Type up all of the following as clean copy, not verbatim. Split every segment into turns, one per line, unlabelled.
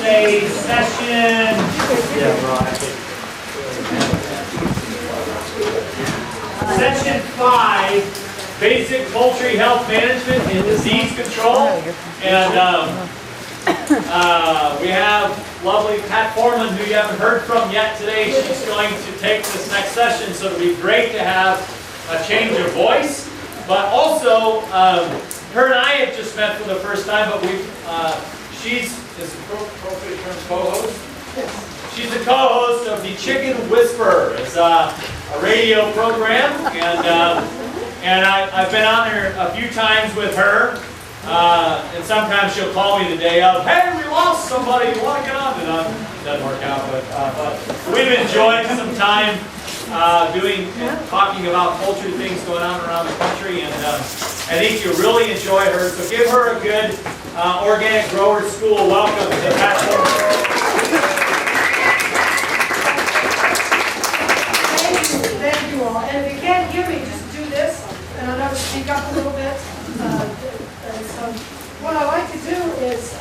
say session. Session 5, basic poultry health management and disease control. And we have lovely Pat Foreman, who you haven't heard from yet today. She's going to take this next session, so it'll be great to have a change of voice. But also, her and I have just met for the first time, but she's appropriate term co-host. She's the co-host of the Chicken Whisperer. It's a radio program, and I've been on there a few times with her. And sometimes she'll call me the day of, hey, we lost somebody, you want to get on? And it doesn't work out, but we've enjoyed some time talking about poultry things going on around the country, and I think you'll really enjoy her. So give her a good Organic Grower School welcome to Pat Foreman.
Thank you all. And if you can't hear me, just do this, and I'll never speak up a little bit. And so what I like to do is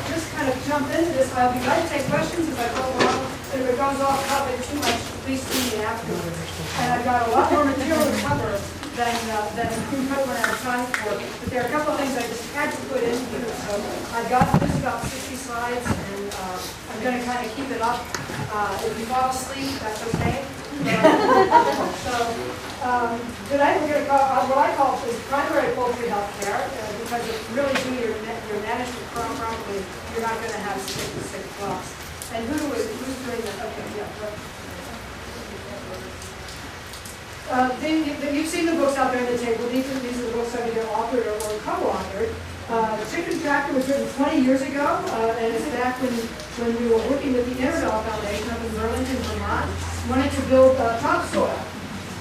just kind of jump into this. I'll be glad to take questions as I go along. And if it goes off topic too much, please see me afterwards. And I've got a lot more material to cover than we might run out of time for. But there are a couple of things I just had to put in here. So I've got this about 60 slides, and I'm going to kind of keep it up. If you fall asleep, that's okay. Today we're going to call what I call is primary poultry health care, because if you really do your management properly, you're not going to have sick flocks. And who's doing that? Okay, yeah. You've seen the books out there on the table. These are the books that either authored or co-authored. Chicken Chapter was written 20 years ago, and it's back when we were working with the Intervale Foundation up in Burlington, Vermont, wanted to build topsoil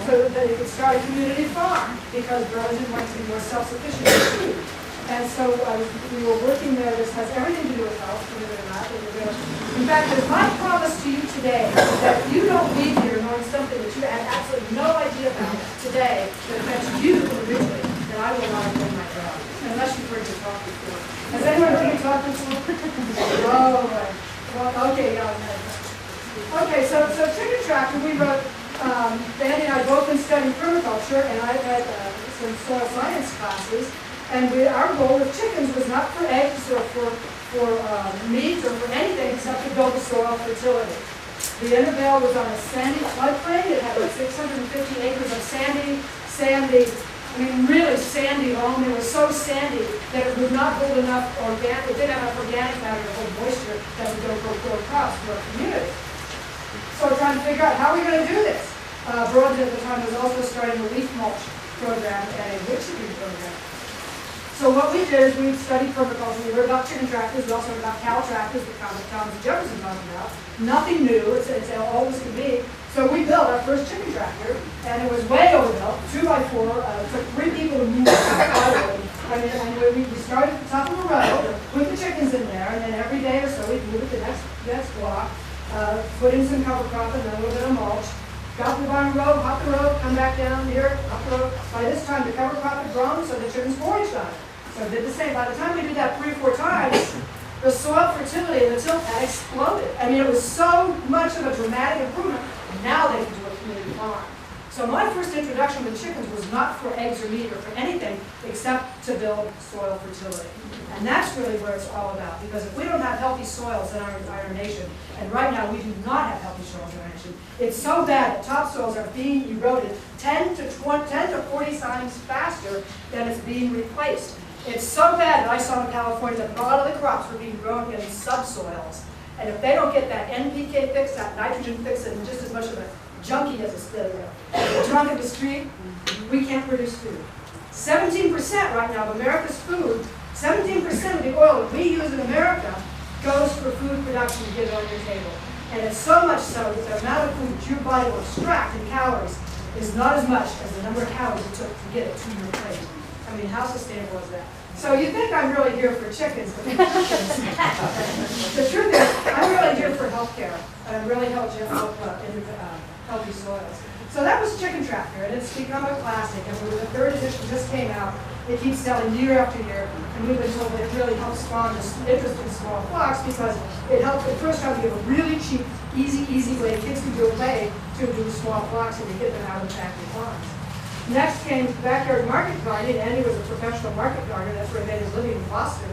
so that they could start a community farm, because Burlington wanted to be more self-sufficient in food. And so we were working there. This has everything to do with health, believe it or not. In fact, it's my promise to you today that if you don't leave here knowing something that you had absolutely no idea about today that affects you individually, then I will not do my job, unless you've heard me talk before. Has anyone heard me talk before? Oh, right. Well, okay, yeah. Okay, so Chicken Chapter, we wrote, Danny and I both been studying permaculture, and I've had some soil science classes. And our goal with chickens was not for eggs or for meat or for anything except to build the soil fertility. The Intervale was on a sandy floodplain. It had like 650 acres of sandy, I mean really sandy loam. It was so sandy that it would not hold enough organic, it didn't have enough organic matter to hold moisture that would grow crops for our community. So we're trying to figure out how are we going to do this. Burlington at the time was also starting a leaf mulch program and a wood chipping program. So what we did is we studied permaculture. We heard about chicken tractors. We also heard about cow tractors that Thomas Jefferson talked about. Nothing new. It's always can be. So we built our first chicken tractor, and it was way overbuilt, 2x4. It took 3 people to move it out of it. And we started at the top of the road, put the chickens in there, and then every day or so we'd move it to the next block, put in some cover crop and then a little bit of mulch. Got to the bottom road, hop the road, come back down here, up the road. By this time, the cover crop had grown, so the chickens foraged on it. So I did the same. By the time we did that 3 or 4 times, the soil fertility in the tilt had exploded. I mean, it was so much of a dramatic improvement. Now they can do a community farm. So my first introduction with chickens was not for eggs or meat or for anything except to build soil fertility. And that's really where it's all about. Because if we don't have healthy soils in our nation, and right now we do not have healthy soils in our nation, it's so bad that topsoils are being eroded 10 to 40 times faster than it's being replaced. It's so bad that I saw in California that a lot of the crops were being grown in subsoils. And if they don't get that NPK fix, that nitrogen fix, and just as much of a junkie as a drunk in the street, we can't produce food. 17% right now of America's food, 17% of the oil that we use in America goes for food production to get it on your table. And it's so much so that the amount of food that your body will extract in calories is not as much as the number of calories it took to get it to your plate. I mean, how sustainable is that? So you think I'm really here for chickens, but the truth is, I'm really here for healthcare, and I'm really help healthy soils. So that was Chicken Tractor, and it's become a classic, and the 3rd edition just came out. It keeps selling year after year, and we've been told that it really helps spawn this interest in small flocks because it helps at first time to give a really cheap, easy way kids can do a way to do small flocks and to get them out of factory farms. Next came backyard market gardening. Andy was a professional market gardener. That's where he made his living in Boston.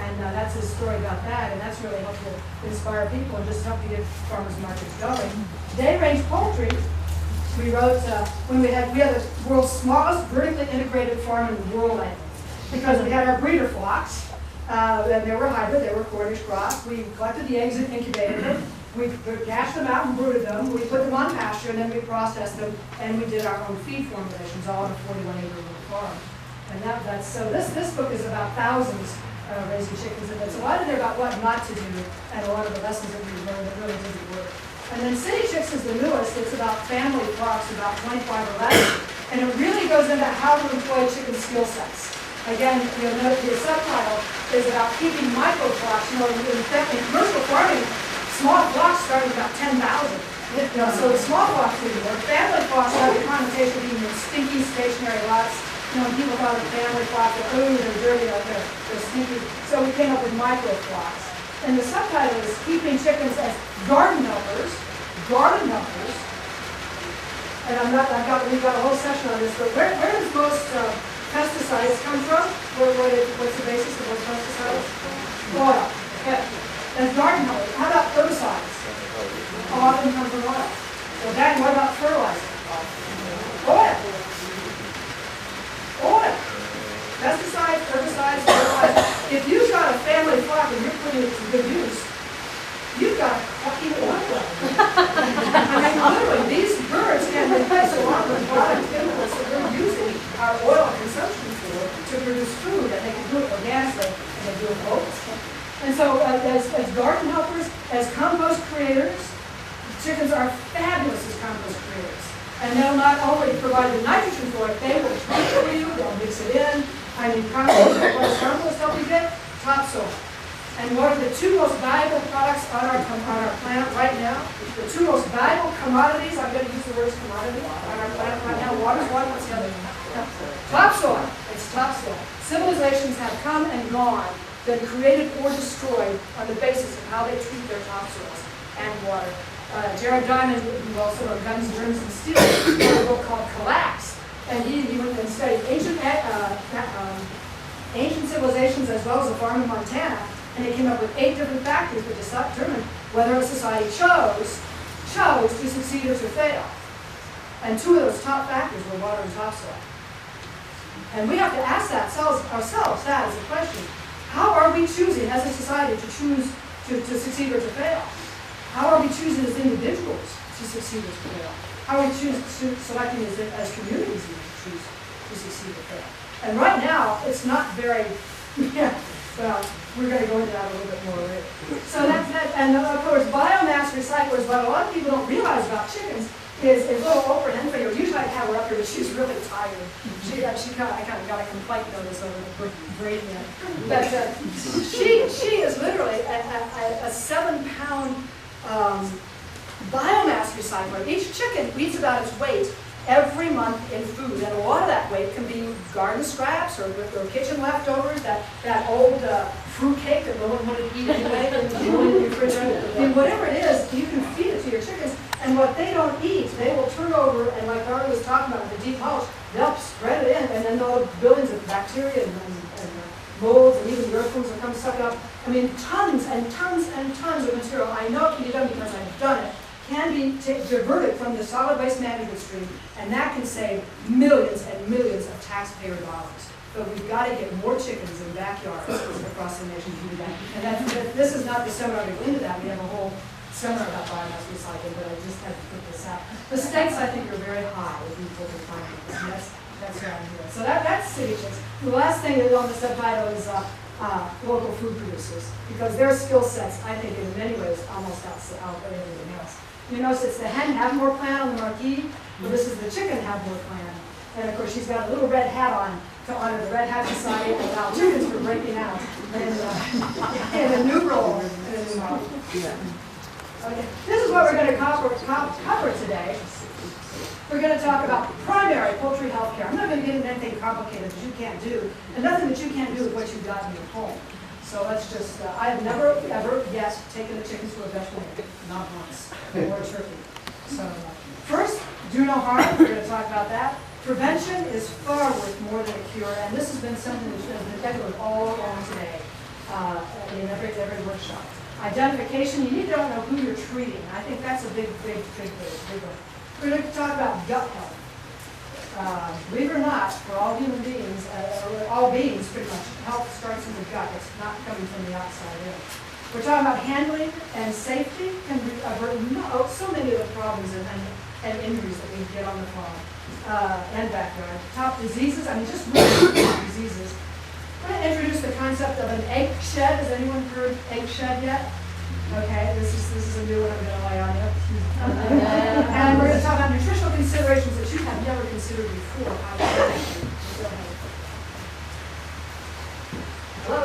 And that's his story about that. And that's really helped to inspire people and just help to get farmers markets going. Day range poultry, we wrote, when we had the world's smallest vertically integrated farm in the world, I think. Because we had our breeder flocks, and they were hybrid, they were Cornish cross. We collected the eggs and incubated them. We gashed them out and brooded them. We put them on pasture, and then we processed them, and we did our own feed formulations, all on a 41-acre farm. And so this book is about thousands raising chickens, and there's a lot in there about what not to do, and a lot of the lessons that we learned that really didn't work. And then City Chicks is the newest. It's about family flocks, about 25 or less, and it really goes into how to employ chicken skill sets. Again, you'll note the subtitle is about keeping micro flocks. In commercial farming, small flocks start at about 10,000. So the small flocks didn't work. Family flocks have the connotation of being in stinky stationary lots. When people thought of family flocks, they're dirty, they're stinky. So we came up with micro flocks. And the subtitle is keeping chickens as garden helpers. And we've got a whole section on this, but where does most pesticides come from? What's the basis of those pesticides? Oil. Okay. As garden helpers. How about herbicides? A lot of them come from oil. So then what about fertilizer? Oil. Pesticides, herbicides, fertilizer. If you've got a family flock and you're putting it to good use, you've got a fucking oil. I mean, literally, these birds can replace a lot of the product chemicals that we're using our oil consumption for to produce food, and they can do it organically, and they do it both. And so, as garden helpers, as compost creators, chickens are fabulous as compost creators. And they'll not only provide the nitrogen for it, they will treat it for you, they'll mix it in. I mean, compost, what does compost help you get? Topsoil. And what are the two most valuable products on our planet right now? The two most valuable commodities, I'm going to use the words commodity, on our planet right now. Water's one, what's the other? Topsoil. It's topsoil. Civilizations have come and gone, been created or destroyed on the basis of how they treat their topsoils and water. Jared Diamond, who also wrote Guns, Germs, and Steel, wrote a book called Collapse. And he went and studied ancient civilizations as well as a farm in Montana. And he came up with 8 different factors that determined whether a society chose to succeed or to fail. And 2 of those top factors were water and topsoil. And we have to ask ourselves that as a question. How are we choosing as a society to choose to succeed or to fail? How are we choosing as individuals to succeed or to fail? How are we selecting as communities to choose to succeed or fail? And right now, it's not very, well, we're going to go into that a little bit more later. So and of course, biomass recyclers, what a lot of people don't realize about chickens is little Oprah Henfinger. Usually I have her up here, but she's really tired. I kind of got a complaint notice over the braiding it. But she is literally a 7-pound biomass recycler. Each chicken eats about its weight every month in food, and a lot of that weight can be garden scraps or kitchen leftovers, that old fruit cake that no one wanted to eat anyway, in the refrigerator. I mean, whatever it is, you can feed it to your chickens, and what they don't eat, they will turn over, and like Darla was talking about, the deep mulch, they'll spread it in, and then they'll have buildings of bacteria and molds, and even earthworms will come suck it up. I mean, tons and tons and tons of material. I know it can be done because I've done it. Can be diverted from the solid waste management stream, and that can save millions and millions of taxpayer dollars. But we've got to get more chickens in backyards across the nation to do that. And this is not the seminar to go into that. We have a whole seminar about biomass recycling, but I just had to put this out. The stakes, I think, are very high if you look at finance. That's around here. So that's City Chicks. The last thing that's on the subtitle is local food producers, because their skill sets, I think, in many ways, almost outweigh everything else. You notice it's the hen have more plan on the marquee, but this is the chicken have more plan. And of course, she's got a little red hat on to honor the Red Hat Society and allow chickens for breaking out in a new role. Okay. This is what we're going to cover today. We're going to talk about primary poultry health care. I'm not going to get into anything complicated that you can't do, and nothing that you can't do with what you've got in your home. So let's just, I have never, ever yet taken the chickens to a veterinarian, not once, or a turkey. So first, do no harm. We're going to talk about that. Prevention is far worth more than a cure, and this has been something that's been echoed all along today in every workshop. Identification, you need to know who you're treating. I think that's a big one. We're going to talk about gut health. Believe it or not, for all human beings, or all beings pretty much, health starts in the gut. It's not coming from the outside in. We're talking about handling and safety can avert so many of the problems and injuries that we get on the farm and backyard. Top diseases, I mean just really top diseases. I'm going to introduce the concept of an egg shed. Has anyone heard egg shed yet? Okay, this is a new one I'm going to lay on you. And we're going to talk about nutritional considerations that you have never considered before. Hello?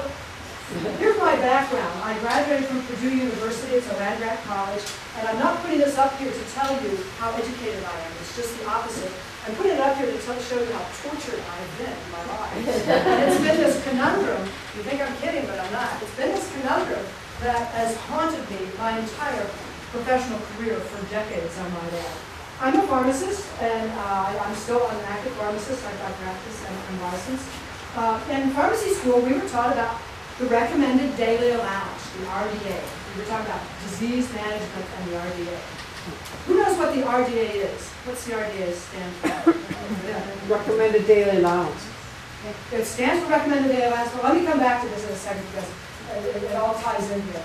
Here's my background. I graduated from Purdue University. It's a land-grant college. And I'm not putting this up here to tell you how educated I am. It's just the opposite. I'm putting it up here to show you how tortured I've been in my life. And it's been this conundrum. You think I'm kidding, but I'm not. It's been this conundrum that has haunted me my entire professional career for decades, I might add. I'm a pharmacist, and I'm still an active pharmacist. I practice and I'm licensed. In pharmacy school, we were taught about the recommended daily allowance, the RDA. We were talking about disease management and the RDA. Who knows what the RDA is? What's the RDA stand for?
Recommended daily allowance.
It stands for recommended daily allowance. Well, let me come back to this in a second because it all ties in here.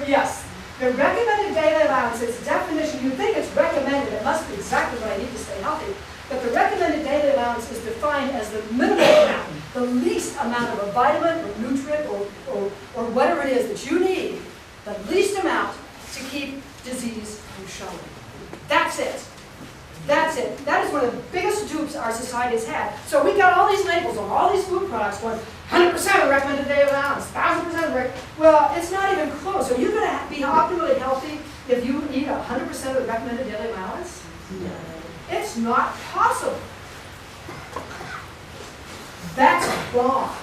Yes, the recommended daily allowance is definition. You think it's recommended, it must be exactly what I need to stay healthy. But the recommended daily allowance is defined as the minimum amount, the least amount of a vitamin or nutrient or whatever it is that you need, the least amount to keep disease from showing. That's it. That's it. That is one of the biggest dupes our society has had. So we got all these labels on all these food products going 100% of recommended daily allowance, 1000% of well, it's not even close. Are you going to be optimally healthy if you eat 100% of the recommended daily allowance? No. It's not possible. That's wrong.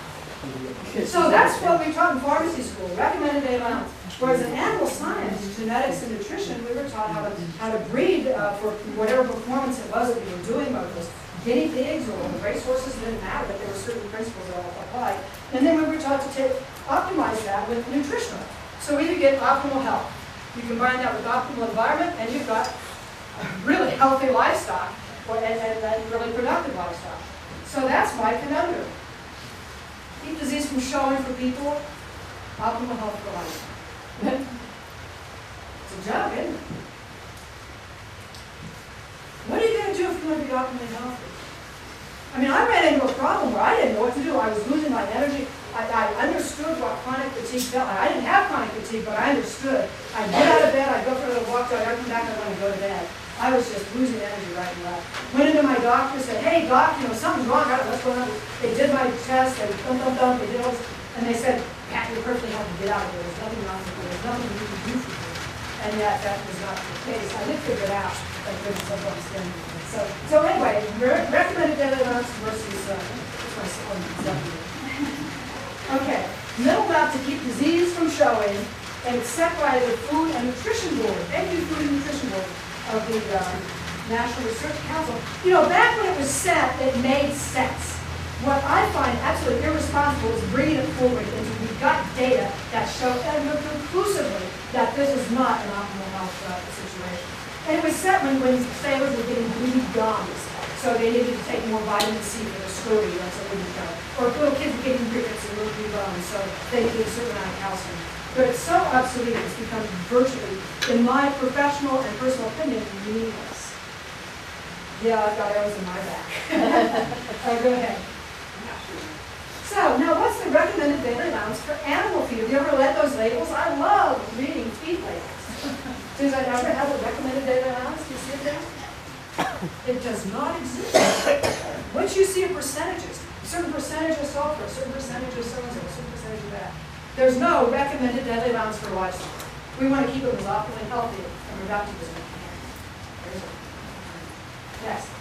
So that's what we taught in pharmacy school, recommended daily allowance. Whereas in animal science, genetics and nutrition, we were taught how to breed for whatever performance it was that we were doing, whether it was guinea pigs or racehorses, it didn't matter, but there were certain principles that applied. And then we were taught to optimize that with nutritional. So we could get optimal health. You combine that with optimal environment, and you've got really healthy livestock and really productive livestock. So that's my conundrum. Keep disease from showing for people, optimal health for livestock. It's a job, isn't it? What are you going to do if you want to be optimally healthy? I mean, I ran into a problem where I didn't know what to do. I was losing my energy. I understood what chronic fatigue felt like. I didn't have chronic fatigue, but I understood. I'd get out of bed, I'd go for a little walk, I'd come back, I'd want to go to bed. I was just losing energy right and left. Went into my doctor, said, hey, doc, something's wrong. I don't know what's going on. They did my test, they they did all this, and they said, Pat, you're perfectly healthy, get out of here. There's nothing wrong with you. There's nothing you can do for you. And yet, that was not the case. I did figure it out, but I couldn't understand it. So anyway, recommended daily allowance versus okay, middle amount to keep disease from showing, and it's set by the Food and Nutrition Board. Thank you, Food and Nutrition Board of the National Research Council. Back when it was set, it made sense. What I find absolutely irresponsible is bringing it forward into we've got data that show conclusively that this is not an optimal health situation. And it was set when sailors were getting bleed gums, so they needed to take more vitamin C for their scurvy, that's what we go. Or if little kids were getting rickets and little blue gums, so they needed a certain amount of calcium. But it's so obsolete, it's become virtually, in my professional and personal opinion, meaningless. Yeah, I've got arrows in my back. Go ahead. So, now what's the recommended daily allowance for animal feed? Have you ever read those labels? I love reading feed labels. Does that ever have a recommended daily allowance? Do you see it there? It does not exist. Once you see percentages, a certain percentage of sulfur, a certain percentage of so-and-so, a certain percentage of that. There's no recommended daily allowance for livestock. We want to keep them as optimally healthy and productive as we can. Next.